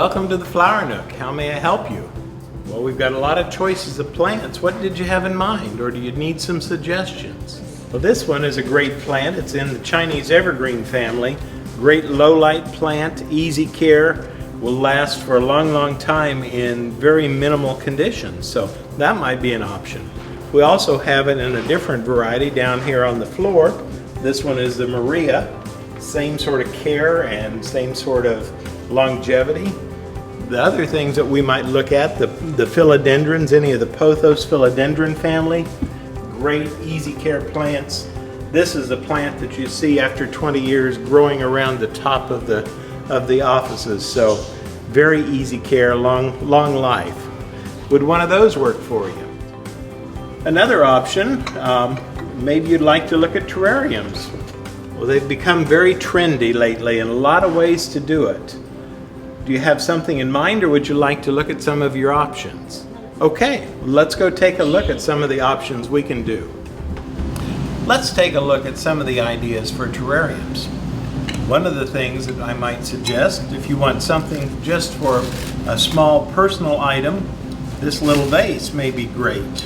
Welcome to the Flower Nook. How may I help you? Well, we've got a lot of choices of plants. What did you have in mind, or do you need some suggestions? Well, this one is a great plant. It's in the Chinese evergreen family. Great low-light plant, easy care, will last for a long time in very minimal conditions. So that might be an option. We also have it in a different variety down here on the floor. This one is the Maria. Same sort of care and same sort of longevity. The other things that we might look at, the philodendrons, any of the pothos philodendron family, great easy care plants. This is a plant that you see after 20 years growing around the top of the offices. So very easy care, long life. Would one of those work for you? Another option, maybe you'd like to look at terrariums. Well, they've become very trendy lately and a lot of ways to do it. Do you have something in mind, or would you like to look at some of your options? Okay, let's go take a look at some of the options we can do. Let's take a look at some of the ideas for terrariums. One of the things that I might suggest, if you want something just for a small personal item, this little vase may be great.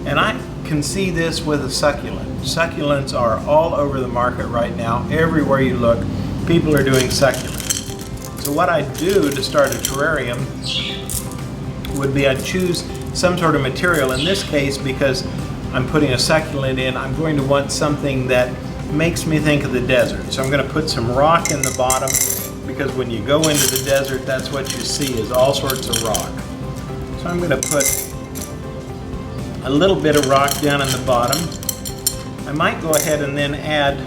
And I can see this with a succulent. Succulents are all over the market right now. Everywhere you look, people are doing succulents. So what I'd do to start a terrarium would be I'd choose some sort of material. In this case, because I'm putting a succulent in, I'm going to want something that makes me think of the desert. So I'm going to put some rock in the bottom, because when you go into the desert, that's what you see, is all sorts of rock. So I'm going to put a little bit of rock down in the bottom. I might go ahead and then add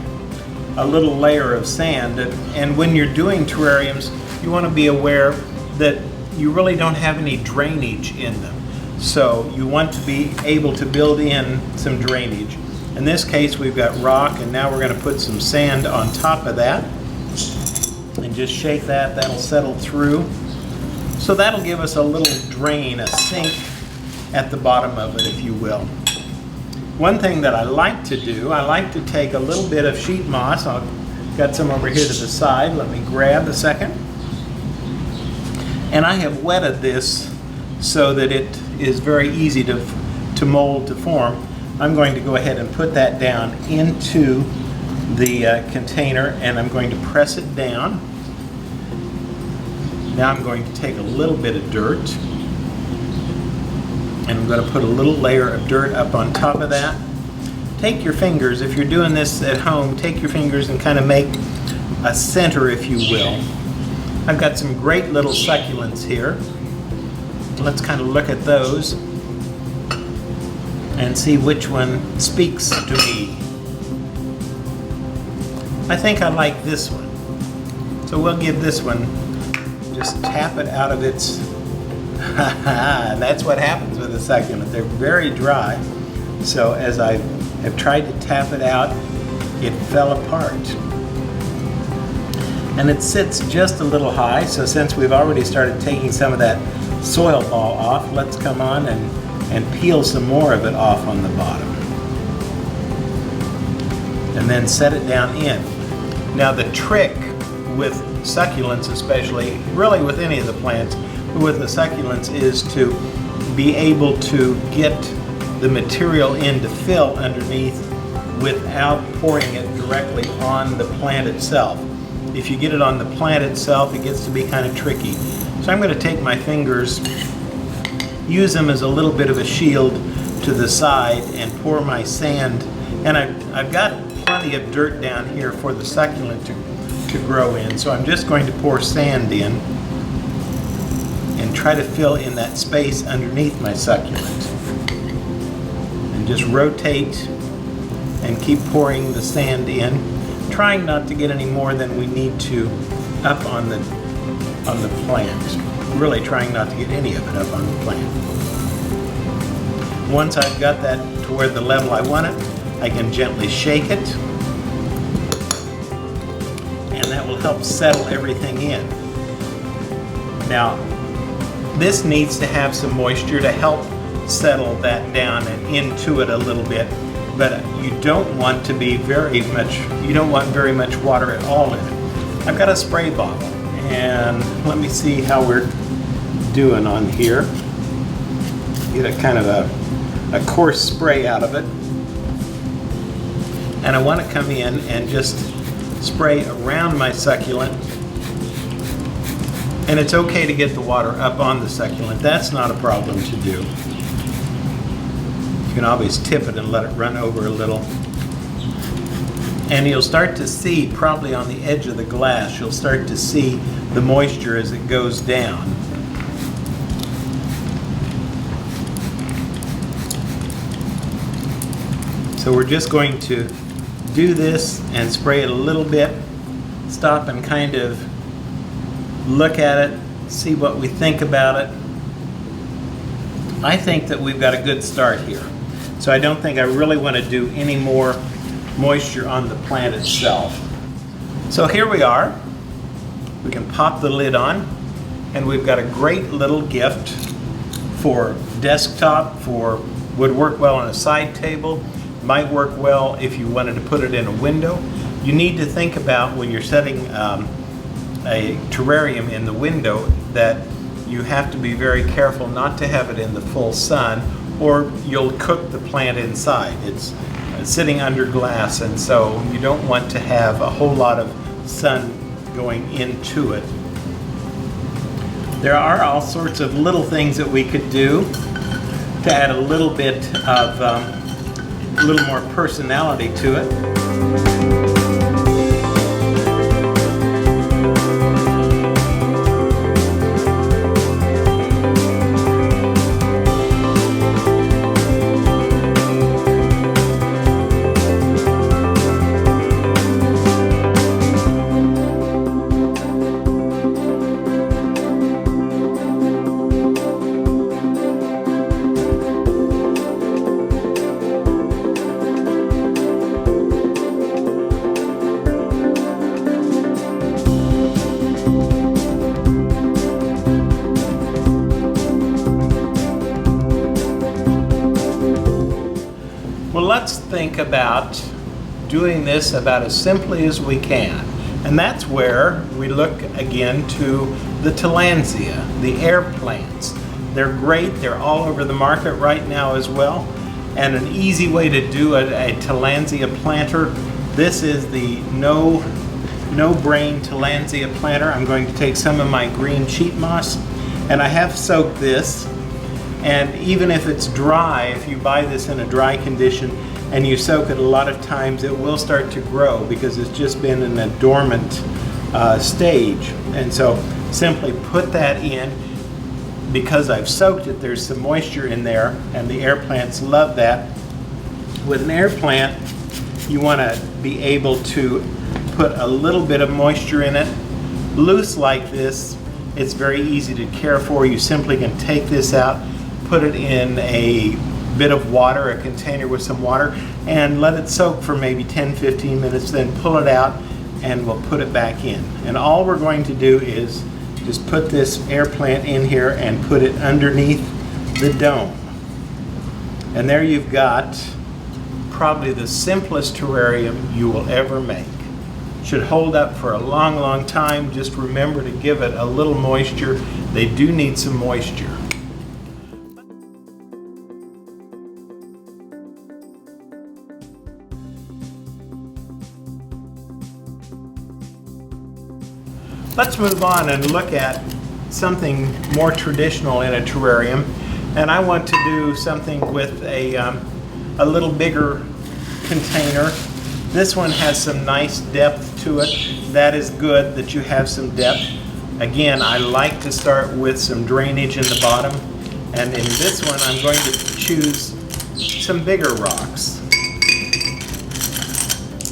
a little layer of sand. And when you're doing terrariums, you want to be aware that you really don't have any drainage in them. So you want to be able to build in some drainage. In this case, we've got rock, and now we're going to put some sand on top of that. And just shake that, that'll settle through. So that'll give us a little drain, a sink at the bottom of it, if you will. One thing that I like to do, I like to take a little bit of sheet moss. I've got some over here to the side. Let me grab a second. And I have wetted this so that it is very easy to mold, to form. I'm going to go ahead and put that down into the container, and I'm going to press it down. Now I'm going to take a little bit of dirt, and I'm going to put a little layer of dirt up on top of that. Take your fingers, if you're doing this at home, take your fingers and kind of make a center, if you will. I've got some great little succulents here. Let's kind of look at those and see which one speaks to me. I think I like this one. So we'll give this one, just tap it out of its and that's what happens with a succulent. They're very dry. So as I have tried to tap it out, it fell apart. And it sits just a little high, so since we've already started taking some of that soil ball off, let's come on and peel some more of it off on the bottom. And then set it down in. Now the trick with succulents, especially, really with any of the plants, with the succulents, is to be able to get the material in to fill underneath without pouring it directly on the plant itself. If you get it on the plant itself, it gets to be kind of tricky. So I'm going to take my fingers, use them as a little bit of a shield to the side, and pour my sand. And I've got plenty of dirt down here for the succulent to grow in. So I'm just going to pour sand in and try to fill in that space underneath my succulent. And just rotate and keep pouring the sand in, trying not to get any more than we need to up on the plant. Really trying not to get any of it up on the plant. Once I've got that to where the level I want it, I can gently shake it, and that will help settle everything in. Now, this needs to have some moisture to help settle that down and into it a little bit, but you don't want to be very much water at all in it. I've got a spray bottle, And let me see how we're doing on here. Get a kind of a coarse spray out of it. And I want to come in and just spray around my succulent. And it's okay to get the water up on the succulent. That's not a problem to do. You can always tip it and let it run over a little. And you'll start to see, probably on the edge of the glass, you'll start to see the moisture as it goes down. So we're just going to do this and spray it a little bit, stop and kind of look at it, see what we think about it. I think that we've got a good start here. So I don't think I really want to do any more moisture on the plant itself. So here we are. We can pop the lid on, and we've got a great little gift for desktop, would work well on a side table, might work well if you wanted to put it in a window. You need to think about when you're setting a terrarium in the window that you have to be very careful not to have it in the full sun, or you'll cook the plant inside. It's sitting under glass, and so you don't want to have a whole lot of sun going into it. There are all sorts of little things that we could do to add a little bit of a little more personality to it. Well, let's think about doing this about as simply as we can. And that's where we look again to the Tillandsia, the air plants. They're great, they're all over the market right now as well. And an easy way to do a Tillandsia planter, this is the no-brain Tillandsia planter. I'm going to take some of my green sheet moss, and I have soaked this. And even if it's dry, if you buy this in a dry condition and you soak it, a lot of times it will start to grow because it's just been in a dormant stage. And so simply put that in. Because I've soaked it, there's some moisture in there, and the air plants love that. With an air plant, you want to be able to put a little bit of moisture in it. Loose like this, it's very easy to care for. You simply can take this out, put it in a bit of water, a container with some water, and let it soak for maybe 10-15 minutes, then pull it out and we'll put it back in. And all we're going to do is just put this air plant in here and put it underneath the dome. And there you've got probably the simplest terrarium you will ever make. Should hold up for a long, long time. Just remember to give it a little moisture. They do need some moisture. Let's move on and look at something more traditional in a terrarium. And I want to do something with a little bigger container. This one has some nice depth to it. That is good that you have some depth. Again, I like to start with some drainage in the bottom. And in this one, I'm going to choose some bigger rocks.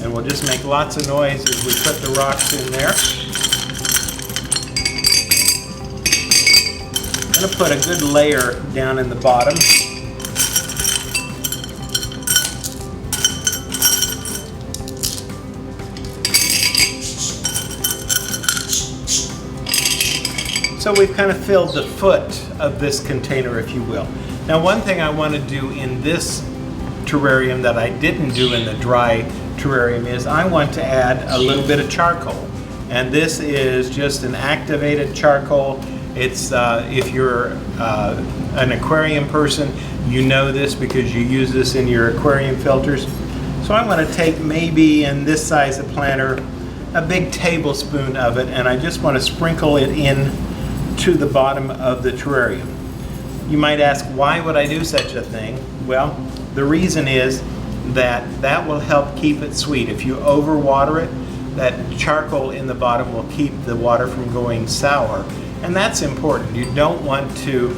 And we'll just make lots of noise as we put the rocks in there. I'm going to put a good layer down in the bottom. So we've kind of filled the foot of this container, if you will. Now, one thing I want to do in this terrarium that I didn't do in the dry terrarium is I want to add a little bit of charcoal. And this is just an activated charcoal. It's if you're an aquarium person, you know this because you use this in your aquarium filters. So I'm going to take, maybe in this size of planter, a big tablespoon of it, and I just want to sprinkle it in to the bottom of the terrarium. You might ask, why would I do such a thing? Well, the reason is that will help keep it sweet. If you overwater it, that charcoal in the bottom will keep the water from going sour. And that's important. You don't want to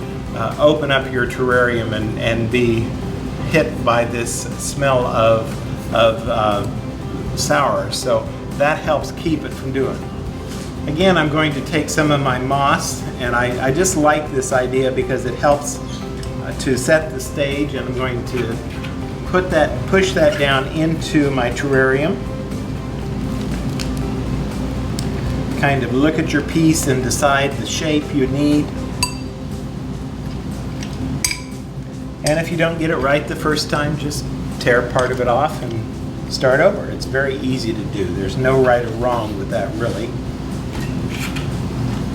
open up your terrarium and be hit by this smell of sour. So that helps keep it from doing it. Again, I'm going to take some of my moss, and I just like this idea because it helps to set the stage, and I'm going to push that down into my terrarium. Kind of look at your piece and decide the shape you need. And if you don't get it right the first time, just tear part of it off and start over. It's very easy to do. There's no right or wrong with that, really.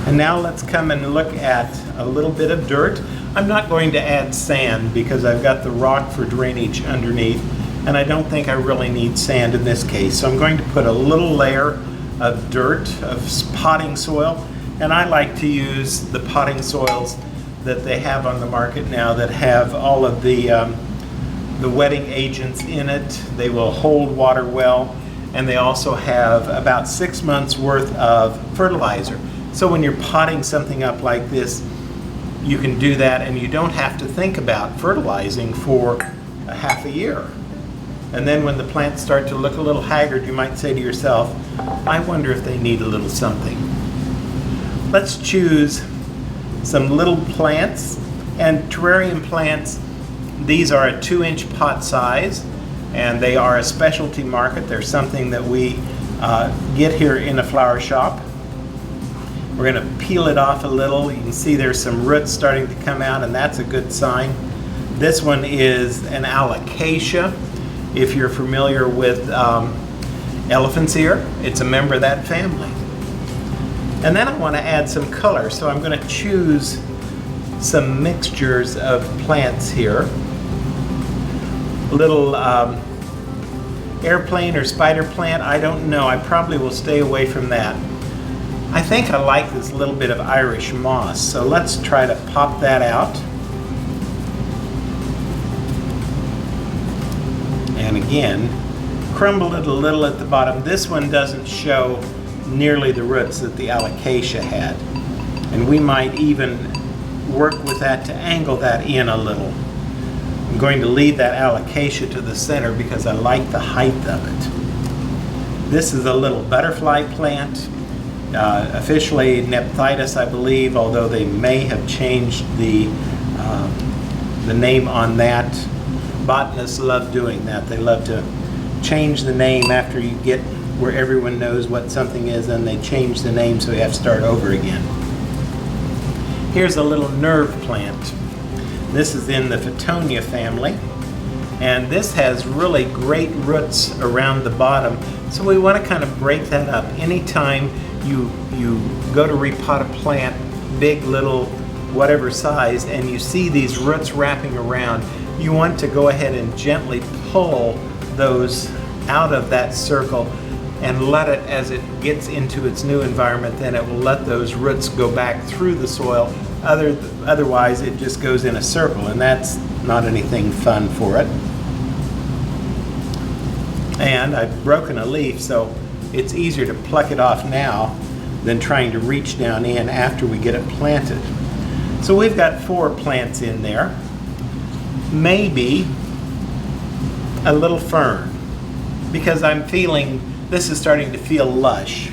And now let's come and look at a little bit of dirt. I'm not going to add sand because I've got the rock for drainage underneath, and I don't think I really need sand in this case. So I'm going to put a little layer of dirt, of potting soil, and I like to use the potting soils that they have on the market now that have all of the wetting agents in it. They will hold water well, and they also have about 6 months worth of fertilizer. So when you're potting something up like this, you can do that, and you don't have to think about fertilizing for a half a year. And then when the plants start to look a little haggard, you might say to yourself, I wonder if they need a little something. Let's choose some little plants, and terrarium plants, these are a 2-inch pot size, and they are a specialty market. They're something that we get here in a flower shop. We're going to peel it off a little. You can see there's some roots starting to come out, and that's a good sign. This one is an alocasia. If you're familiar with elephant's ear, it's a member of that family. And then I want to add some color, so I'm going to choose some mixtures of plants here. A little airplane or spider plant, I don't know. I probably will stay away from that. I think I like this little bit of Irish moss, so let's try to pop that out. And again, crumble it a little at the bottom. This one doesn't show nearly the roots that the alocasia had. And we might even work with that to angle that in a little. I'm going to leave that alocasia to the center because I like the height of it. This is a little butterfly plant. Officially Nephthydus, I believe, although they may have changed the name on that. Botanists love doing that. They love to change the name after you get where everyone knows what something is, and they change the name so you have to start over again. Here's a little nerve plant. This is in the Phytonia family, and this has really great roots around the bottom, so we want to kind of break that up. Anytime you go to repot a plant, big, little, whatever size, and you see these roots wrapping around, you want to go ahead and gently pull those out of that circle and let it, as it gets into its new environment, then it will let those roots go back through the soil. Otherwise, it just goes in a circle, and that's not anything fun for it. And I've broken a leaf, so it's easier to pluck it off now than trying to reach down in after we get it planted. So we've got 4 plants in there. Maybe a little fern, because I'm feeling this is starting to feel lush,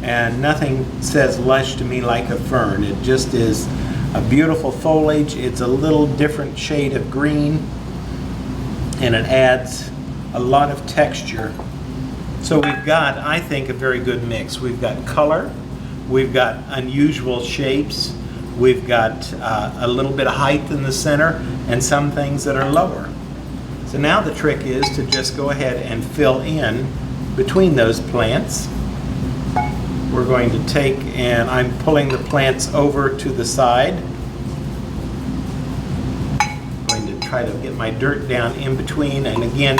and nothing says lush to me like a fern. It just is a beautiful foliage. It's a little different shade of green, and it adds a lot of texture. So we've got, I think, a very good mix. We've got color, we've got unusual shapes, we've got a little bit of height in the center, and some things that are lower. So now the trick is to just go ahead and fill in between those plants. we're going to take, and I'm pulling the plants over to the side. I'm going to try to get my dirt down in between, and again,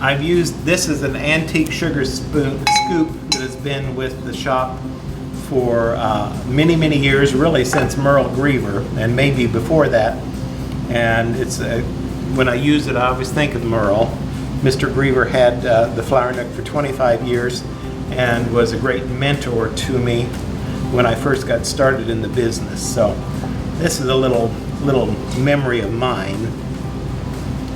I've used, this is an antique sugar scoop that has been with the shop for many, many years, really since Merle Griever, and maybe before that. And it's when I use it, I always think of Merle. Mr. Griever had the Flower Nook for 25 years and was a great mentor to me when I first got started in the business. So this is a little memory of mine.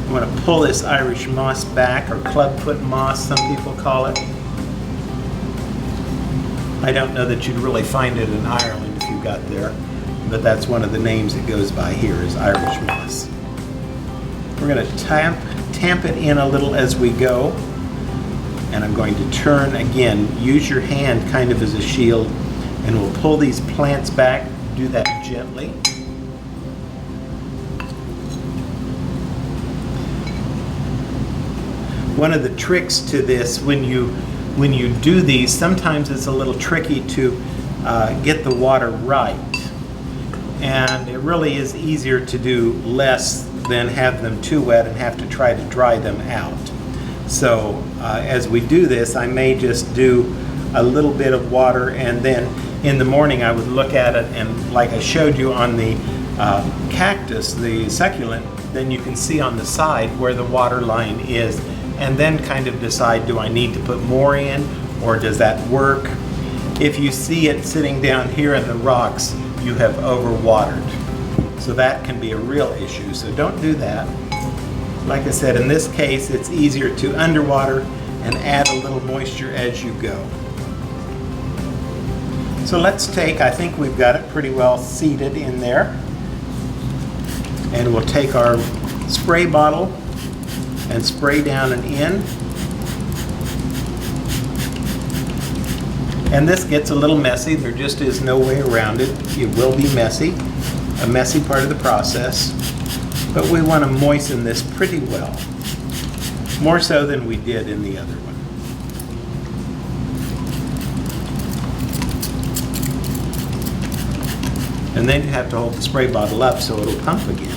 I'm going to pull this Irish moss back, or clubfoot moss, some people call it. I don't know that you'd really find it in Ireland if you got there, but that's one of the names it goes by here, is Irish moss. We're going to tamp it in a little as we go, and I'm going to turn again. Use your hand kind of as a shield, and we'll pull these plants back. Do that gently. One of the tricks to this, when you do these, sometimes it's a little tricky to get the water right, and it really is easier to do less than have them too wet and have to try to dry them out. So as we do this, I may just do a little bit of water, and then in the morning I would look at it, and like I showed you on the cactus, the succulent, then you can see on the side where the water line is, and then kind of decide, do I need to put more in, or does that work? If you see it sitting down here in the rocks, you have overwatered. So that can be a real issue, so don't do that. Like I said, in this case, it's easier to underwater and add a little moisture as you go. So let's take, I think we've got it pretty well seated in there, and we'll take our spray bottle and spray down and in. And this gets a little messy. There just is no way around it. It will be messy, a messy part of the process. But we want to moisten this pretty well, more so than we did in the other one. And then you have to hold the spray bottle up so it'll pump again.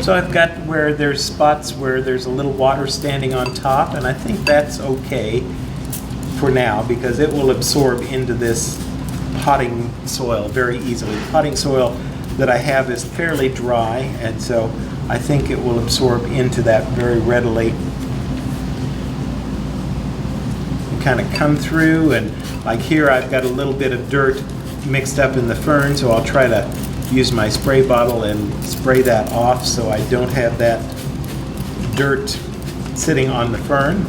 So I've got where there's spots where there's a little water standing on top, and I think that's okay for now because it will absorb into this potting soil very easily. The potting soil that I have is fairly dry, and so I think it will absorb into that very readily. And kind of come through, and like here I've got a little bit of dirt mixed up in the fern, so I'll try to use my spray bottle and spray that off so I don't have that dirt sitting on the fern.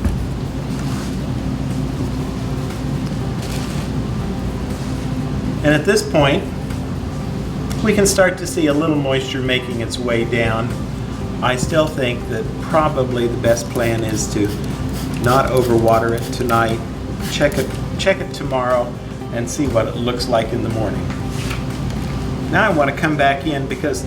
And at this point, we can start to see a little moisture making its way down. I still think that probably the best plan is to not overwater it tonight. Check it tomorrow and see what it looks like in the morning. Now I want to come back in because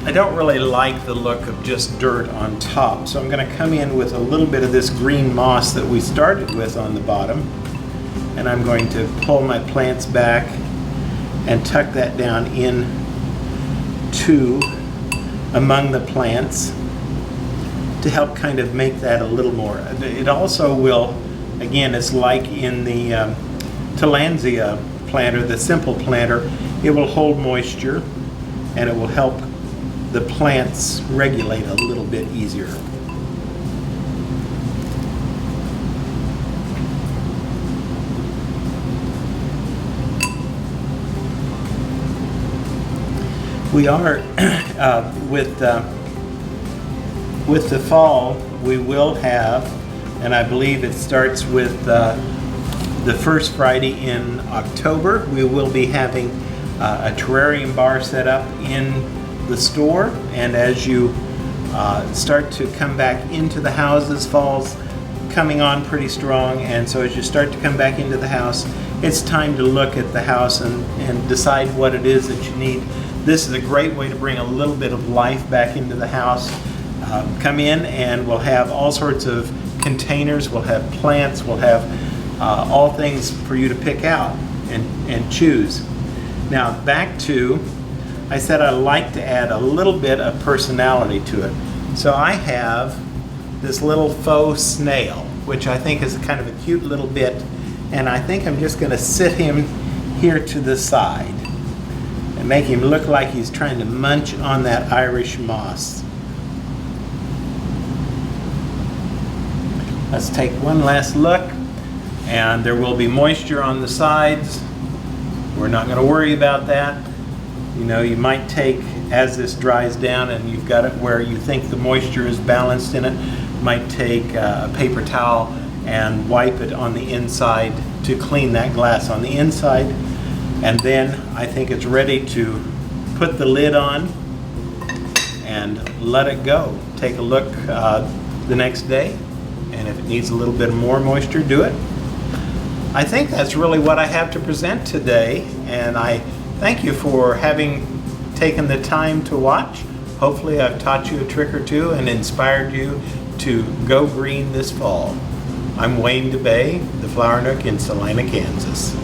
I don't really like the look of just dirt on top. So I'm going to come in with a little bit of this green moss that we started with on the bottom. And I'm going to pull my plants back and tuck that down in among the plants to help kind of make that a little more. It also will, again, it's like in the Tillandsia planter, the simple planter, it will hold moisture and it will help the plants regulate a little bit easier. We are with the fall, we will have, and I believe it starts with the first Friday in October, we will be having a terrarium bar set up in the store, and as you start to come back into the houses, fall's coming on pretty strong, and so as you start to come back into the house, it's time to look at the house and decide what it is that you need. This is a great way to bring a little bit of life back into the house. Come in and we'll have all sorts of containers, we'll have plants, we'll have all things for you to pick out and choose. Now back to, I said I like to add a little bit of personality to it. So I have this little faux snail, which I think is kind of a cute little bit, and I think I'm just going to sit him here to the side and make him look like he's trying to munch on that Irish moss. Let's take one last look, and there will be moisture on the sides. We're not going to worry about that. You know, you might take, as this dries down and you've got it where you think the moisture is balanced in it, you might take a paper towel and wipe it on the inside to clean that glass on the inside. And then I think it's ready to put the lid on and let it go. Take a look the next day, and if it needs a little bit more moisture, do it. I think that's really what I have to present today, and I thank you for having taken the time to watch. Hopefully I've taught you a trick or two and inspired you to go green this fall. I'm Wayne DeBey, the Flower Nook in Salina, Kansas.